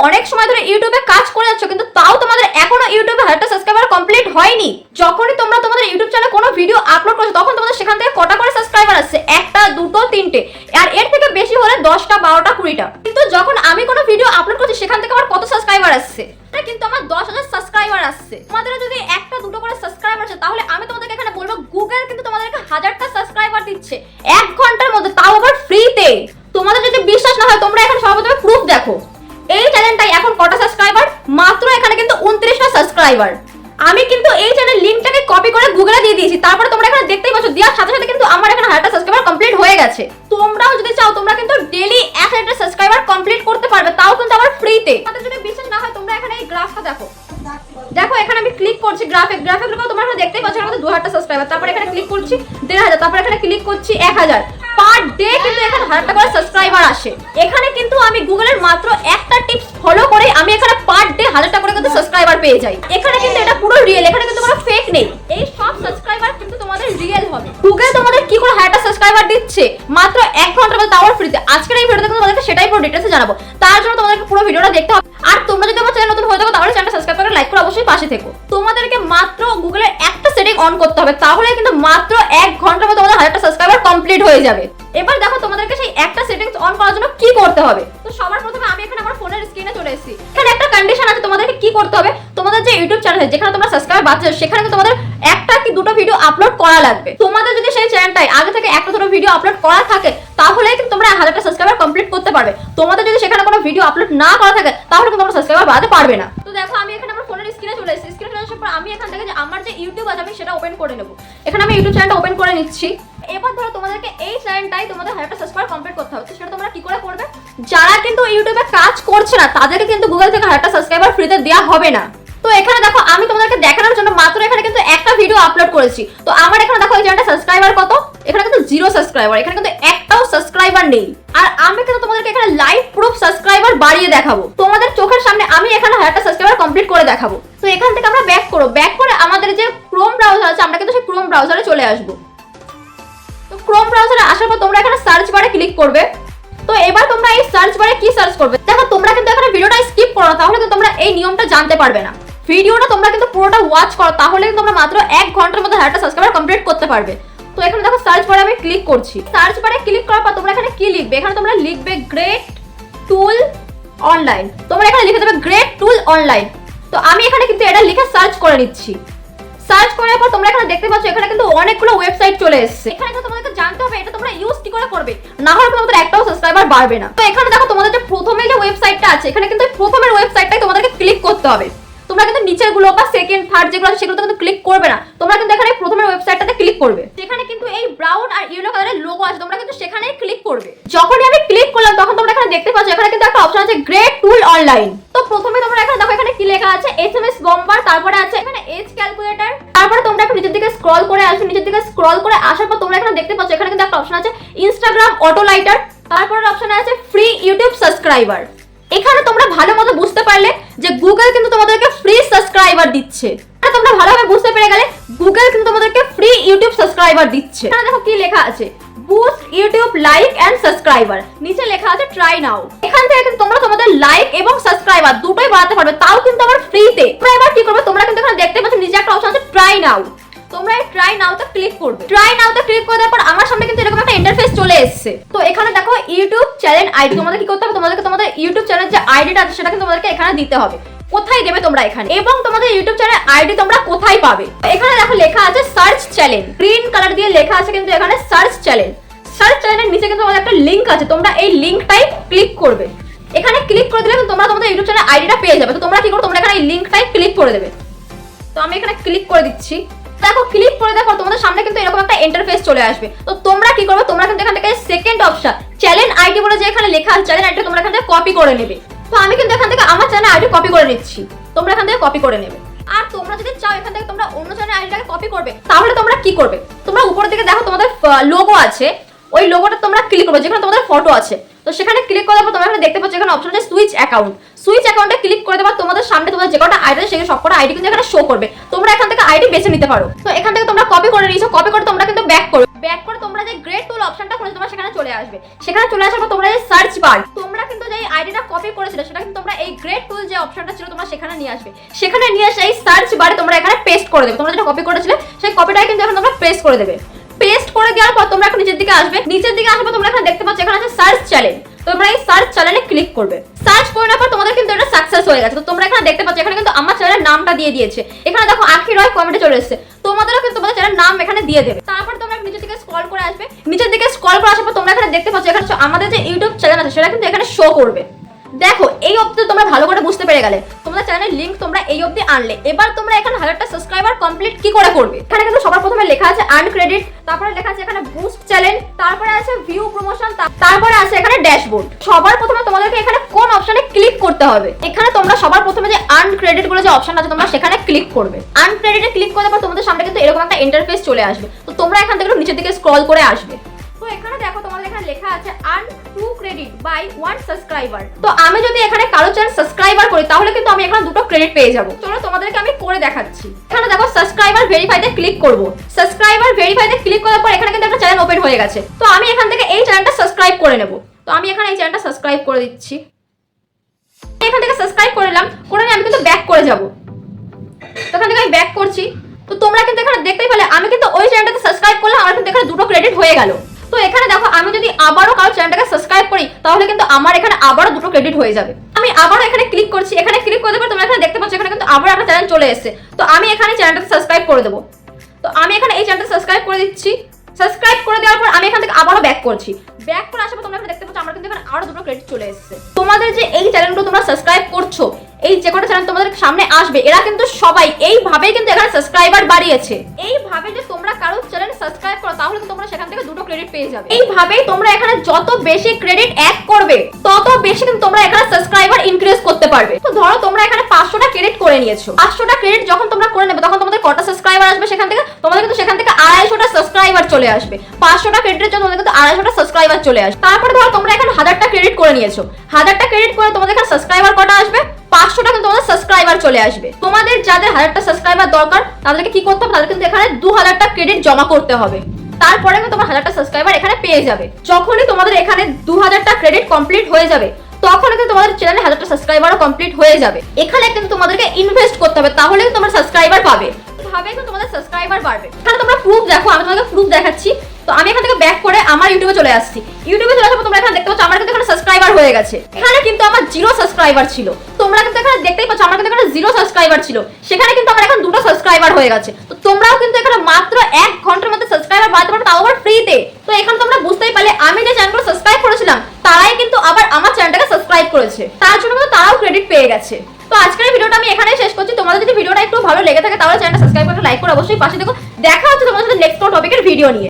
অনেক সময় ধরে ইউটিউবে কাজ করে যাচ্ছ, কিন্তু তাও তোমাদের এখনো ইউটিউবে 1000টা সাবস্ক্রাইবার কমপ্লিট হয়নি। যখনই তোমরা তোমাদের ইউটিউব চ্যানেলে কোনো ভিডিও আপলোড করছো তখন তোমাদের সেখান থেকে কটা করে সাবস্ক্রাইবার আসছে, একটা, দুটো, তিনটে, আর এর থেকে বেশি হলে 10টা, 12টা, 20টা। কিন্তু যখন আমি কোনো ভিডিও আপলোড করছি সেখান থেকে আমার কত সাবস্ক্রাইবার আসছে, কিন্তু আমার 10,000 সাবস্ক্রাইবার আসছে। তোমাদের যদি একটা দুটো করে সাবস্ক্রাইবার আসে তাহলে আমি তোমাদেরকে এখানে বলবো গুগল কিন্তু তোমাদেরকে 1000টা সাবস্ক্রাইবার দিচ্ছে 1 ঘন্টার মধ্যে, তাও আবার ফ্রিতে। তোমাদের যদি বিশ্বাস না হয় তোমরা এখানে সর্বপ্রথমে প্রুফ দেখো। এই চ্যানেলটাই এখন কটা সাবস্ক্রাইবার, মাত্র এখানে কিন্তু 29টা সাবস্ক্রাইবার। আমি কিন্তু এই চ্যানেল লিংকটাকে কপি করে গুগলে দিয়ে দিয়েছি, তারপরে তোমরা এখানে দেখতেই পাচ্ছ দেওয়ার সাথে সাথে কিন্তু আমার এখানে 1000টা সাবস্ক্রাইবার কমপ্লিট হয়ে গেছে। তোমরাও যদি চাও তোমরা কিন্তু ডেইলি 1000টা সাবস্ক্রাইবার কমপ্লিট করতে পারবে, তাও কিন্তু আবার ফ্রিতে। তোমাদের যদি বিশ্বাস না হয় তোমরা এখানে এই গ্রাফটা দেখো। দেখো এখানে আমি ক্লিক করছি গ্রাফিকগুলো তোমরা এখানে দেখতেই পাচ্ছ। আমাদের 2000টা সাবস্ক্রাইবার, তারপরে এখানে ক্লিক করছি 1500, তারপরে এখানে ক্লিক করছি 1000। পার ডে কিন্তু এখানে 1000টা করে সাবস্ক্রাইবার আসে। এখানে কিন্তু আমি গুগলের মাত্র একটা টিপস ফলো করে আমি এখানে পার ডে 1000টা করে কিন্তু সাবস্ক্রাইবার পেয়ে যাই। এখানে কিন্তু এটা পুরো রিয়েল, এখানে কিন্তু কোনো ফেক নেই। এই সব সাবস্ক্রাইবার কিন্তু তোমাদের রিয়েল হবে। গুগল তোমাদের কি করে 1000টা সাবস্ক্রাইবার দিচ্ছে মাত্র 1 ঘন্টার মধ্যে, তাও ফ্রিতে। আজকের এই ভিডিওতে তোমাদেরকে সেটাই পুরো ডিটেইলসে জানাবো। তার জন্য তোমাদেরকে পুরো ভিডিওটা দেখতে হবে। আর তোমরা যদি আমার চ্যানেল নতুন হয়ে থাকো তাহলে চ্যানেলটা সাবস্ক্রাইব করে লাইক করে অবশ্যই পাশে থেকো। তোমাদেরকে মাত্র গুগলের একটা সেটিং অন করতে হবে, তাহলে কিন্তু মাত্র 1 ঘন্টার মধ্যে তোমাদের 1000টা সাবস্ক্রাইবার কমপ্লিট হয়ে যাবে। এবার দেখো তোমাদেরকে সেই একটা সেটিংস অন করার জন্য কি করতে হবে। তো সবার প্রথমে আমি এখানে আমার ফোনের স্ক্রিনে চলে এসেছি। এখানে একটা কন্ডিশন আছে, তোমাদেরকে কি করতে হবে, তোমাদের যে ইউটিউব চ্যানেল আছে যেখানে তোমরা সাবস্ক্রাইবার বাড়ছে সেখানে তোমাদের একটা কি দুটো ভিডিও আপলোড করা লাগবে। তোমাদের যদি সেই চ্যানেলটাই আগে থেকে একটা দুটো ভিডিও আপলোড করা থাকে তাহলে কিন্তু তোমরা 1000টা সাবস্ক্রাইবার কমপ্লিট করতে পারবে। তোমাদের যদি সেখানে কোনো ভিডিও আপলোড না করা থাকে তাহলে কিন্তু তোমরা সাবস্ক্রাইবার বাড়াতে পারবে না। তো দেখো আমি এখানে আমার ফোনের স্ক্রিনে চলে এসেছি। স্ক্রিনে চলে আসার পর আমি এখান থেকে যে আমার যে ইউটিউব আছে আমি সেটা ওপেন করে নেব। এখানে আমি ইউটিউব চ্যানেলটা ওপেন করে নিচ্ছি। এবার ধরো তোমাদেরকে এই চ্যানেলটাই তোমাদের 1000টা সাবস্ক্রাইবার কমপ্লিট করতে হবে। সেটা তোমরা কি করে করবে, যারা কিন্তু ইউটিউবে কাজ করছে না তাদেরকে কিন্তু গুগল থেকে 1000টা সাবস্ক্রাইবার ফ্রিতে দেওয়া হবে না। তো এখানে দেখো আমি তোমাদেরকে দেখানোর জন্য মাত্র এখানে কিন্তু একটা ভিডিও আপলোড করেছি। তো আমার এখানে দেখো এই চ্যানেলটা সাবস্ক্রাইবার কত, এখানে কিন্তু 0 সাবস্ক্রাইবার, এখানে কিন্তু একটাও সাবস্ক্রাইবার নেই। আর আমি কিন্তু তোমাদেরকে এখানে লাইভ প্রুফ সাবস্ক্রাইবার বাড়িয়ে দেখাবো। তোমাদের চোখের সামনে আমি এখানে 1000টা সাবস্ক্রাইবার কমপ্লিট করে দেখাবো। তো এখান থেকে আমরা ব্যাক করব, ব্যাক করে আমাদের যে ক্রোম ব্রাউজার আছে আমরা কিন্তু সেই ক্রোম ব্রাউজারে চলে আসবো। তো ক্রোম ব্রাউজারে আসার পর তোমরা এখানে সার্চ বারে ক্লিক করবে। তো এবার তোমরা এই সার্চ বারে কি সার্চ করবে, দেখো তোমরা কিন্তু এখানে ভিডিওটা স্কিপ করো তাহলে কিন্তু তোমরা এই নিয়মটা জানতে পারবে না। ভিডিওটা তোমরা কিন্তু পুরোটা ওয়াচ করো তাহলে কিন্তু তোমরা মাত্র 1 ঘন্টার মধ্যে 1000টা সাবস্ক্রাইবার কমপ্লিট করতে পারবে। তো এখানে দেখো সার্চ বারে আমি ক্লিক করছি। সার্চ বারে ক্লিক করার পর তোমরা এখানে কি লিখবে, এখানে তোমরা লিখবে গ্রেট টুল অনলাইন। তোমরা এখানে লিখে দেবে গ্রেট টুল অনলাইন। তো আমি এখানে কিন্তু এটা লিখে সার্চ করে নিচ্ছি। সার্চ করার পর তোমরা এখানে দেখতে পাচ্ছ এখানে কিন্তু অনেকগুলো ওয়েবসাইট চলে এসেছে। এখানে কিন্তু তোমাদেরকে জানতে হবে এটা তোমরা ইউজ কি করে করবে, না হলে তোমাদের একটাও সাবস্ক্রাইবার বাড়বে না। তো এখানে দেখো তোমাদের যে প্রথমে যে ওয়েবসাইটটা আছে এখানে কিন্তু প্রথমের ওয়েবসাইটটাই তোমাদেরকে ক্লিক করতে হবে। তোমরা কিন্তু নিচের গুলো বা সেকেন্ড থার্ড যেগুলো আছে সেগুলো কিন্তু ক্লিক করবে না, তোমরা কিন্তু এখানে প্রথমের ওয়েবসাইটটাতে ক্লিক করবে। সেখানে কিন্তু এই ব্রাউন আর ইয়েলো কালারের লোগো আছে, তোমরা কিন্তু সেখানেই ক্লিক করবে। যখনই আমি ক্লিক করলাম তখন তোমরা এখানে দেখতে পাচ্ছ এখানে কিন্তু একটা অপশন আছে গ্রেট টুল অনলাইন। তো প্রথমে তোমরা এখানে দেখো এখানে কি লেখা আছে এসএমএস বম্বার, তারপরে আছে এখানে এজ ক্যালকুলেটর। তারপরে তোমরা একটু নিচের দিকে স্ক্রল করে আসবে, নিচের দিকে স্ক্রল করে আসার পর তোমরা এখানে দেখতে পাচ্ছ এখানে কিন্তু একটা অপশন আছে ইনস্টাগ্রাম অটো লাইটার। তারপরে অপশনে আছে ফ্রি ইউটিউব সাবস্ক্রাইবার। এখানে তোমরা ভালো মতো বুঝতে পারলে যে গুগল কিন্তু তোমাদেরকে ফ্রি সাবস্ক্রাইবার দিচ্ছে। আর তোমরা ভালোভাবে বুঝতে পেরে গেলে গুগল কিন্তু তোমাদেরকে ফ্রি ইউটিউব সাবস্ক্রাইবার দিচ্ছে। এখানে দেখো কি লেখা আছে boost YouTube like and subscriber, নিচে লেখা আছে ট্রাই নাও। এখান থেকে কিন্তু তোমরা তোমাদের লাইক এবং সাবস্ক্রাইবার দুটোই বাড়াতে পারবে, তাও কিন্তু আবার ফ্রিতে। তোমরা এবার কি করবে, তোমরা কিন্তু এখানে দেখতে পাচ্ছ নিচে একটা অপশন আছে ট্রাই নাও। তোমরা এই ট্রাই নাওতে ক্লিক করবে। ট্রাই নাওতে ক্লিক করে দেওয়ার পর আমার সামনে কিন্তু এরকম একটা ইন্টারফেস চলে এসেছে। তো এখানে দেখো ইউটিউব চ্যানেল আইডি, তোমাদের কি করতে হবে, তোমাদেরকে তোমাদের ইউটিউব চ্যানেল যে আইডিটা আছে সেটা কিন্তু তোমাদেরকে এখানে দিতে হবে। কোথায় দেবে তোমরা এখানে, এবং তোমাদের ইউটিউব চ্যানেল আইডি তোমরা কোথায় পাবে। এখানে দেখো লেখা আছে সার্চ চ্যানেল, গ্রিন কালার দিয়ে লেখা আছে কিন্তু এখানে সার্চ চ্যানেল। সার্চ চ্যানেলের নিচে কিন্তু তোমাদের একটা লিংক আছে, তোমরা এই লিংকটাই ক্লিক করবে। এখানে ক্লিক করে দিলে তোমরা তোমাদের ইউটিউব চ্যানেল আইডিটা পেয়ে যাবে। তো তোমরা কি করো, তোমরা এখানে এই লিংকটাই ক্লিক করে দেবে। তো আমি এখানে ক্লিক করে দিচ্ছি। দেখো ক্লিক করে দেওয়ার পর তোমাদের সামনে কিন্তু এরকম একটা ইন্টারফেস চলে আসবে। তো তোমরা কি করবে, তোমরা কিন্তু এখান থেকে সেকেন্ড অপশন চ্যানেল আইডি বলে যে এখানে লেখা আছে চ্যানেল আইডি তোমরা এখান থেকে কপি করে নেবে। তো আমি কিন্তু এখান থেকে আমার চ্যানেল আইডি কপি করে নিচ্ছি, তোমরা এখান থেকে কপি করে নেবে। আর তোমরা যদি চাও এখান থেকে তোমরা অন্য চ্যানেল আইডিটাকে কপি করবে তাহলে তোমরা কি করবে, তোমরা উপরের দিকে দেখো তোমাদের লোগো আছে, ওই লোগোটা তোমরা ক্লিক করবে যেখানে তোমাদের ফটো আছে। তো সেখানে ক্লিক করার পর তোমরা এখানে দেখতে পাচ্ছ এখানে অপশন আছে সুইচ অ্যাকাউন্ট। সুইচ অ্যাকাউন্টে ক্লিক করে দেওয়ার তোমাদের সামনে তোমাদের যে কটা আইডি সেই সবকটা আইডি কিন্তু এখানে শো করবে। তোমরা এখান থেকে আইডি বেছে নিতে পারো। তো এখান থেকে তোমরা কপি করে নিয়েছো, কপি করে তোমরা কিন্তু ব্যাক করো। ব্যাক করে তোমরা যে গ্রেড টুল অপশনটা খুলে তোমরা সেখানে চলে আসবে। সেখানে চলে আসার পর তোমরা এই সার্চ বার, তোমরা কিন্তু যে আইডিটা কপি করেছিলে সেটা কিন্তু তোমরা এই গ্রেড টুল যে অপশনটা ছিল তোমরা সেখানে নিয়ে আসবে। সেখানে নিয়ে এসে এই সার্চ বারে তোমরা এখানে পেস্ট করে দেবে। তোমরা যেটা কপি করেছিলে সেই কপিটাই কিন্তু এখন তোমরা পেস্ট করে দেবে। পেস্ট করে দেওয়ার পর তোমরা এখন নিচের দিকে আসবে। নিচের দিকে আসার পর তোমরা এখানে দেখতে পাচ্ছ এখানে আছে সার্চ চ্যানেল। তোমরা এই সার্চ চ্যানেলে ক্লিক করবে। সার্চ করে নেওয়ার পর তোমাদের কিন্তু এটা সাকসেস হয়ে গেছে। তো তোমরা এখানে দেখতে পাচ্ছ এখানে কিন্তু আমার চ্যানেলের নামটা দিয়ে দিয়েছে। এখানে দেখো আখি রয় কমেন্টে চলে এসেছে। তোমাদেরও কিন্তু তোমাদের চ্যানেলের নাম এখানে দিয়ে দেবে। তারপর তোমরা নিচের দিকে স্ক্রল করে আসবে। নিচের দিকে স্ক্রল করে আসার পর তোমরা এখানে দেখতে পাচ্ছ এখানে আমাদের যে ইউটিউব চ্যানেল আছে সেটা কিন্তু এখানে শো করবে। দেখো এই অবধি তোমরা ভালো করে বুঝতে পেরে গেলে। তোমাদের চ্যানেলের লিংক তোমরা এই অবধি আনলে, এবার তোমরা এখানে 1000টা সাবস্ক্রাইবার কমপ্লিট কি করে করবে। এখানে কিন্তু সবার প্রথমে লেখা আছে আর্ন ক্রেডিট, তারপরে লেখা আছে এখানে বুস্ট চ্যালেঞ্জ, তারপরে আছে ভিউ প্রমোশন, তারপরে আছে এখানে ড্যাশবোর্ড। সবার প্রথমে তোমাদেরকে এখানে কোন অপশনে ক্লিক করতে হবে। এখানে তোমরা সবার প্রথমে যে আর্ন ক্রেডিট বলে যে অপশন আছে তোমরা সেখানে ক্লিক করবে। আর্ন ক্রেডিটে ক্লিক করার পর তোমাদের সামনে কিন্তু এরকম একটা ইন্টারফেস চলে আসবে। তো তোমরা এখান থেকে নিচের দিকে স্ক্রল করে আসবে। তো এখানে দেখো তোমাদের এখানে লেখা আছে আর্ন 2 ক্রেডিট বাই 1 সাবস্ক্রাইবার। তো আমি যদি এখানে কারো চ্যানেল সাবস্ক্রাইবার করি তাহলে কিন্তু আমি এখানে দুটো ক্রেডিট পেয়ে যাব। চলো তোমাদেরকে আমি করে দেখাচ্ছি। এখানে দেখো সাবস্ক্রাইবার ভেরিফাইতে ক্লিক করব। সাবস্ক্রাইবার ভেরিফাইতে ক্লিক করার পর এখানে কিন্তু একটা চ্যানেল ওপেন হয়ে গেছে। তো আমি এখান থেকে এই চ্যানেলটা সাবস্ক্রাইব করে নেব। তো আমি এখানে এই চ্যানেলটা সাবস্ক্রাইব করে দিচ্ছি। এখান থেকে সাবস্ক্রাইব করে নিলাম, করে নিয়ে আমি কিন্তু ব্যাক করে যাব। তো এখান থেকে আমি ব্যাক করছি। তো তোমরা কিন্তু এখানে দেখতেই পেলে আমি কিন্তু ওই চ্যানেলটাতে সাবস্ক্রাইব করলাম, আমার কিন্তু এখানে দুটো ক্রেডিট হয়ে গেল। তো এখানে দেখো আমি যদি আবারও কারো চ্যানেলটাকে সাবস্ক্রাইব করি তাহলে কিন্তু আমার এখানে আবারও দুটো ক্রেডিট হয়ে যাবে। আমি আবারও এখানে ক্লিক করছি। এখানে ক্লিক করে দেবো, তোমরা এখানে দেখতে পাচ্ছ এখানে কিন্তু আবার একটা চ্যানেল চলে এসেছে। তো আমি এখানে চ্যানেলটাকে সাবস্ক্রাইব করে দেবো। তো আমি এখানে এই চ্যানেলটা সাবস্ক্রাইব করে দিচ্ছি। সাবস্ক্রাইব করে দেওয়ার পর আমি এখান থেকে আবারও ব্যাক করছি। ব্যাক করে আসার পর তোমরা দেখতে পাচ্ছ আমার কিন্তু এখানে আরো দুটো ক্রেডিট চলে এসেছে। তোমাদের যে এই চ্যানেলগুলো তোমরা সাবস্ক্রাইব করছো, এই যে কটা চ্যানেল তোমাদের সামনে আসবে এরা কিন্তু সবাই এইভাবেই কিন্তু এখানে সাবস্ক্রাইবার বাড়িয়েছে। এইভাবে যে তোমরা কারো চ্যানেল সাবস্ক্রাইব করো তাহলে তোমরা সেখান থেকে দুটো ক্রেডিট পেয়ে যাবে। এইভাবেই তোমরা এখানে যত বেশি ক্রেডিট অ্যাড করবে তত বেশি কিন্তু তোমরা এখানে সাবস্ক্রাইবার ইনক্রিজ করতে পারবে। তো ধরো তোমরা এখানে 500টা ক্রেডিট করে নিয়েছো। 500টা ক্রেডিট যখন তোমরা করে নেবে তখন তোমাদের কটা সাবস্ক্রাইবার আসবে সেখান থেকে? তোমাদের কিন্তু সেখান থেকে 250টা সাবস্ক্রাইবার চলে আসবে। 500টা ক্রেডিটের জন্য তোমাদের কিন্তু 250টা সাবস্ক্রাইবার চলে আসবে। তারপরে ধরো তোমরা এখানে 1000টা ক্রেডিট করে নিয়েছো। 1000টা ক্রেডিট করে তোমাদের এখানে সাবস্ক্রাইবার কটা আসবে? 500টা কিন্তু তোমাদের সাবস্ক্রাইবার চলে আসবে। তোমাদের যাদের 1000টা সাবস্ক্রাইবার দরকার তাদেরকে কি করতে হবে? তাদের কিন্তু এখানে 2000টা ক্রেডিট জমা করতে হবে। তারপরে কিন্তু তোমার 1000টা সাবস্ক্রাইবার এখানে পেয়ে যাবে। যখনই তোমাদের এখানে 2000টা ক্রেডিট কমপ্লিট হয়ে যাবে তখন কিন্তু তোমাদের চ্যানেলে 1000টা সাবস্ক্রাইবারও কমপ্লিট হয়ে যাবে। এখানে কিন্তু তোমাদেরকে ইনভেস্ট করতে হবে, তাহলে কিন্তু তোমরা সাবস্ক্রাইবার পাবে। ভাবে কিন্তু তোমাদের সাবস্ক্রাইবার বাড়বে। এখানে তোমরা প্রুফ দেখো, আমি তোমাদের প্রুফ দেখাচ্ছি। তো আমি এখান থেকে ব্যাক করে আমার ইউটিউবে চলে আসছি। ইউটিউবে চলে আসার পর তোমরা এখানে দেখতে পাচ্ছ আমার কিন্তু এখানে সাবস্ক্রাইবার হয়ে গেছে। এখানে কিন্তু আমার 0 সাবস্ক্রাইবার ছিল। তোমরা কিন্তু এখানে দেখতেই পাচ্ছ আমার কিন্তু এখানে 0 সাবস্ক্রাইবার ছিল। সেখানে কিন্তু আমার এখন 2টো সাবস্ক্রাইবার হয়ে গেছে। তো তোমরাও কিন্তু এখানে মাত্র 1 ঘন্টার মধ্যে সাবস্ক্রাইবার বাড়াতে পারো, তাও আবার ফ্রিতে। তো এখানে তোমরা বুঝতেই পারলে আমি যে চ্যানেলগুলো সাবস্ক্রাইব করেছিলাম তারাই কিন্তু আবার আমার চ্যানেলটাকে সাবস্ক্রাইব করেছে। তার জন্য কিন্তু তারাও ক্রেডিট পেয়ে গেছে। তো আজকের ভিডিওটা আমি এখানেই শেষ করছি। তোমাদের যদি ভিডিওটা একটু ভালো লেগে থাকে তাহলে চ্যানেলটা সাবস্ক্রাইব করে লাইক করে অবশ্যই পাশে দেখো। দেখা হচ্ছে তোমাদের সাথে নেক্সট টপিকের ভিডিও নিয়ে।